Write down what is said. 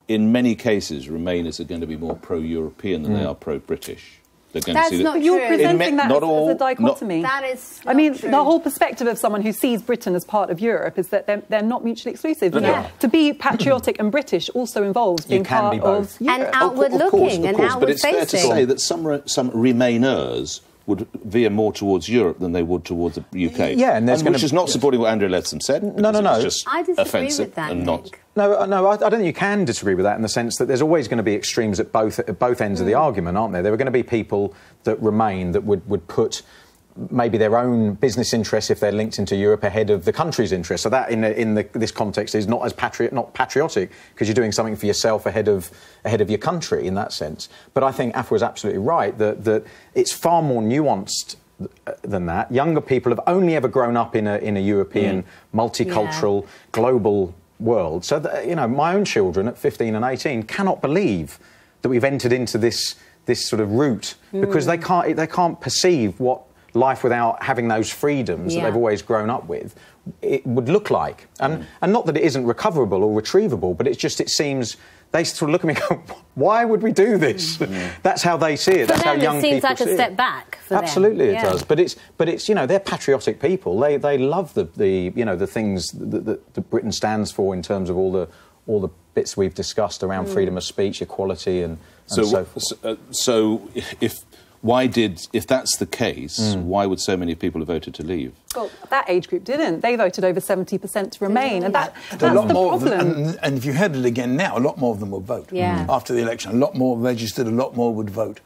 in many cases, Remainers are going to be more pro-European than they are pro-British. They're going That's to see not that. true. You're presenting that not as all, a dichotomy. That is I mean, true. the whole perspective of someone who sees Britain as part of Europe is that they're not mutually exclusive. No, Yeah. To be patriotic and British also involves being can part be both. of Europe. And outward-looking and but it's fair to outward-facing. say that some Remainers would veer more towards Europe than they would towards the UK. Yeah, and there's which is not supporting what Andrea Leadsom said. No. It's just I disagree offensive with that, and not. Nick. No, I don't think you can disagree with that in the sense that there's always going to be extremes at both ends of the argument, aren't there? There are going to be people that remain that would put maybe their own business interests, if they're linked into Europe, ahead of the country's interests. So that, in this context, is not as patriotic, because you're doing something for yourself ahead of your country in that sense. But I think Afua is absolutely right that it's far more nuanced than that. Younger people have only ever grown up in a European, multicultural, global world. So that, my own children at 15 and 18 cannot believe that we've entered into this sort of route, because they can't perceive what life without having those freedoms that they've always grown up with it would look like. And not that it isn't recoverable or retrievable, but it seems they sort of look at me and go, why would we do this? That's how they see it. That's how young people see it. It seems like a step back for them. Absolutely, it does. But it's they're patriotic people. They love the things that Britain stands for in terms of all the bits we've discussed around freedom of speech, equality, and so forth. So if that's the case, why would so many people have voted to leave? Well, that age group didn't. They voted over 70% to remain, and that's a lot the more problem. Of them, and if you heard it again now, a lot more of them will vote. After the election. A lot more registered, a lot more would vote.